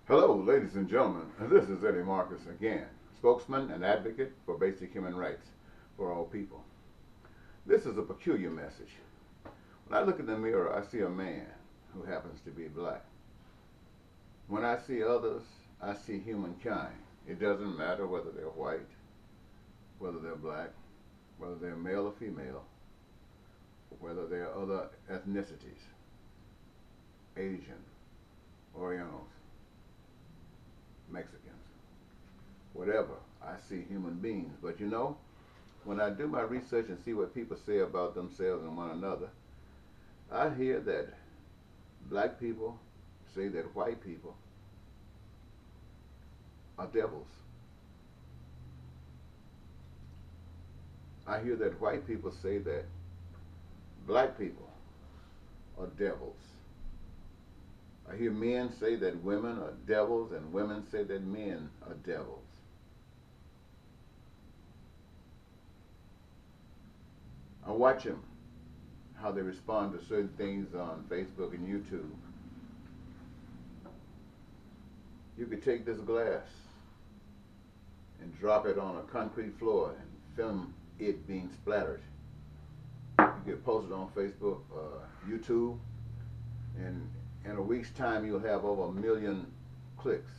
Hello, ladies and gentlemen. This is Eddie Marcus again, spokesman and advocate for basic human rights for all people. This is a peculiar message. When I look in the mirror, I see a man who happens to be black. When I see others, I see humankind. It doesn't matter whether they're white, whether they're black, whether they're male or female, or whether they're other ethnicities, Asian, Orientals, Mexicans, whatever. I see human beings. But when I do my research and see what people say about themselves and one another, I hear that black people say that white people are devils. I hear that white people say that black people are devils. I hear men say that women are devils and women say that men are devils. I watch them, how they respond to certain things on Facebook and YouTube. You could take this glass and drop it on a concrete floor and film it being splattered. You could post it on Facebook, YouTube, and in a week's time you'll have over 1 million clicks.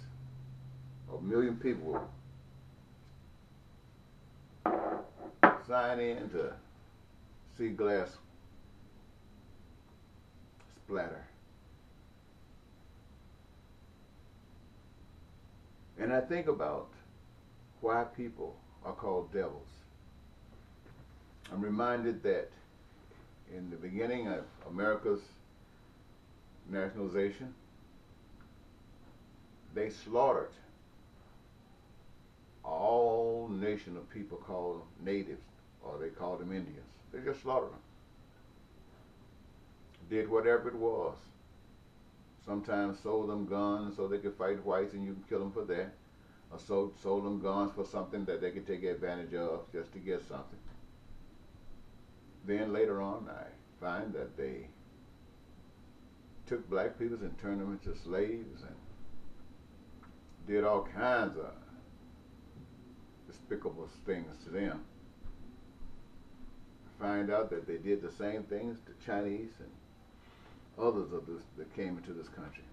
1 million people will sign in to see glass splatter. And I think about why people are called devils. I'm reminded that in the beginning of America's nationalization, they slaughtered all nation of people called natives, or they called them Indians. They just slaughtered them. Did whatever it was. Sometimes sold them guns so they could fight whites and you can kill them for that. Or sold them guns for something that they could take advantage of just to get something. Then later on I find that they took black people and turned them into slaves and did all kinds of despicable things to them. I find out that they did the same things to Chinese and others of this that came into this country.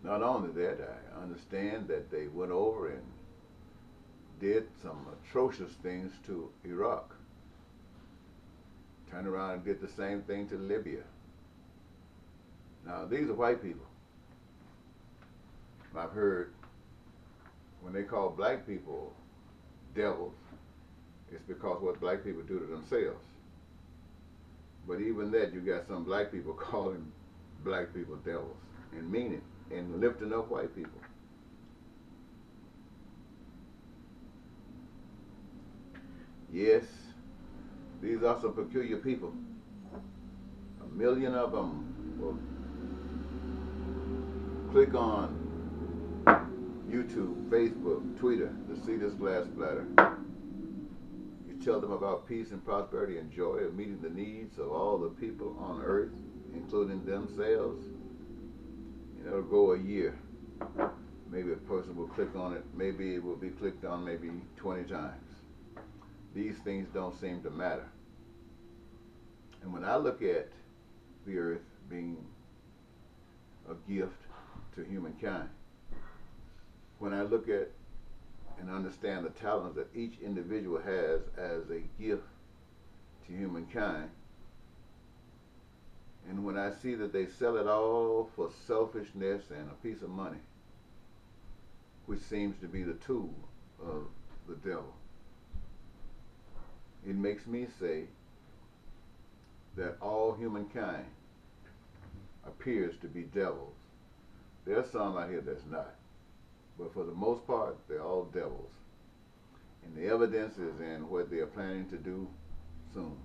Not only that, I understand that they went over and did some atrocious things to Iraq. Turned around and did the same thing to Libya. Now, these are white people. I've heard when they call black people devils, it's because what black people do to themselves. But even that, you got some black people calling black people devils and mean it and lifting up white people. Yes, these are some peculiar people. 1 million of them will click on YouTube, Facebook, Twitter to see this glass splatter. You tell them about peace and prosperity and joy of meeting the needs of all the people on earth, including themselves. And it'll go a year. Maybe a person will click on it. Maybe it will be clicked on maybe 20 times. These things don't seem to matter. And when I look at the earth being a gift to humankind, when I look at and understand the talents that each individual has as a gift to humankind, and when I see that they sell it all for selfishness and a piece of money, which seems to be the tool of the devil, it makes me say that all humankind appears to be devils. There are some out here that's not. But for the most part, they're all devils. And the evidence is in what they are planning to do soon.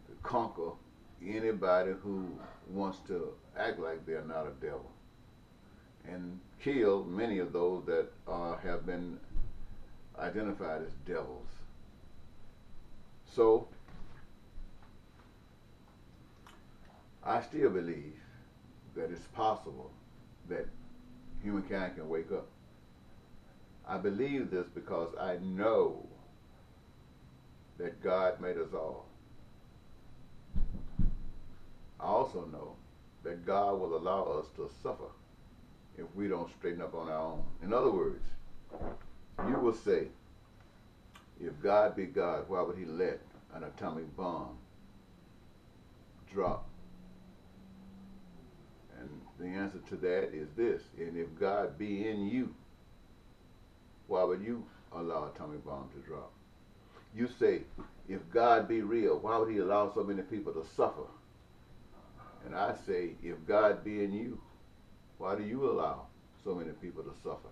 To conquer anybody who wants to act like they're not a devil. And kill many of those that have been identified as devils. So, I still believe that it's possible that humankind can wake up. I believe this because I know that God made us all. I also know that God will allow us to suffer if we don't straighten up on our own. In other words, you will say, if God be God, why would he let an atomic bomb drop? And the answer to that is this: and if God be in you, why would you allow atomic bomb to drop? You say, if God be real, why would he allow so many people to suffer? And I say, if God be in you, why do you allow so many people to suffer?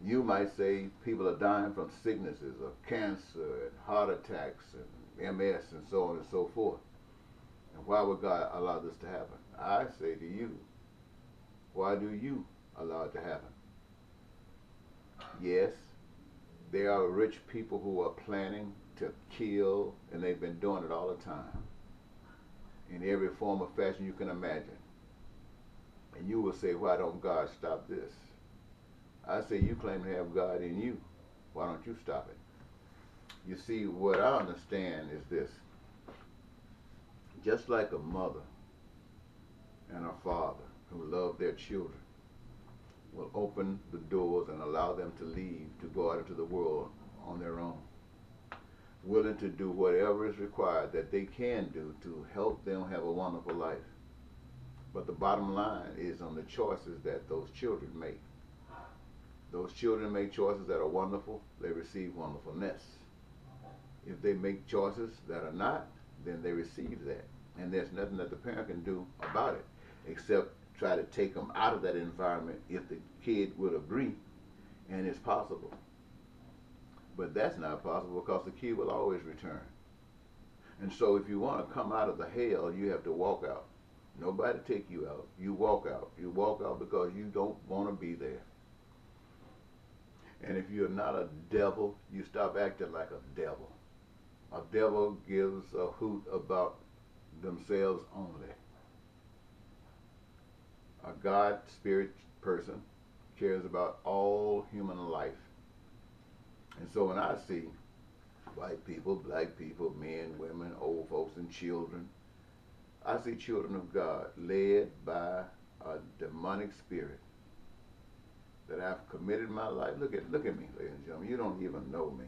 You might say people are dying from sicknesses of cancer and heart attacks and MS and so on and so forth. And why would God allow this to happen? I say to you, why do you allow it to happen? Yes, there are rich people who are planning to kill, and they've been doing it all the time, in every form or fashion you can imagine. And you will say, why don't God stop this? I say, you claim to have God in you. Why don't you stop it? You see, what I understand is this. Just like a mother and a father who love their children will open the doors and allow them to leave to go out into the world on their own, willing to do whatever is required that they can do to help them have a wonderful life. But the bottom line is on the choices that those children make. Those children make choices that are wonderful, they receive wonderfulness. If they make choices that are not, then they receive that. And there's nothing that the parent can do about it except try to take them out of that environment if the kid would agree, and it's possible. But that's not possible because the kid will always return. And so if you want to come out of the hell, you have to walk out. Nobody take you out. You walk out. You walk out because you don't want to be there. And if you're not a devil, you stop acting like a devil. A devil gives a hoot about themselves only. A God spirit person cares about all human life. And so when I see white people, black people, men, women, old folks, and children, I see children of God led by a demonic spirit that I've committed my life. Look at me, ladies and gentlemen. You don't even know me.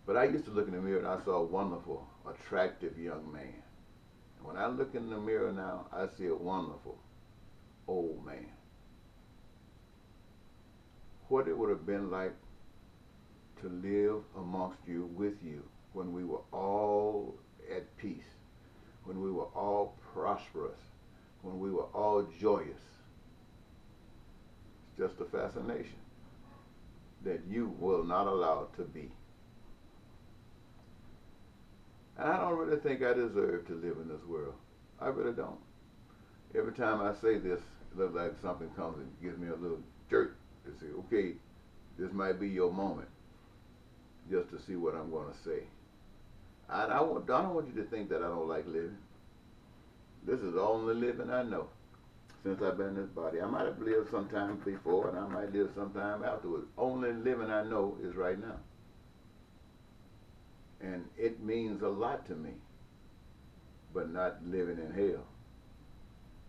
But I used to look in the mirror and I saw a wonderful, attractive young man. And when I look in the mirror now, I see a wonderful old man. What it would have been like to live amongst you, with you, when we were all at peace, when we were all prosperous, when we were all joyous. It's just a fascination that you will not allow to be. And I don't really think I deserve to live in this world. I really don't. Every time I say this, it looks like something comes and gives me a little jerk to say, okay, this might be your moment, just to see what I'm going to say. I don't want you to think that I don't like living. This is the only living I know since I've been in this body. I might have lived sometime before, and I might live sometime afterwards. Only living I know is right now. And it means a lot to me, but not living in hell.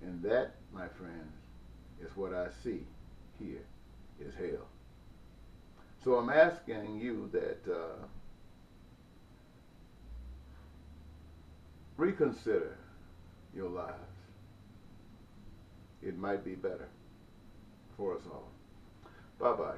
And that, my friends, is what I see here, is hell. So I'm asking you that reconsider your lives. It might be better for us all. Bye-bye.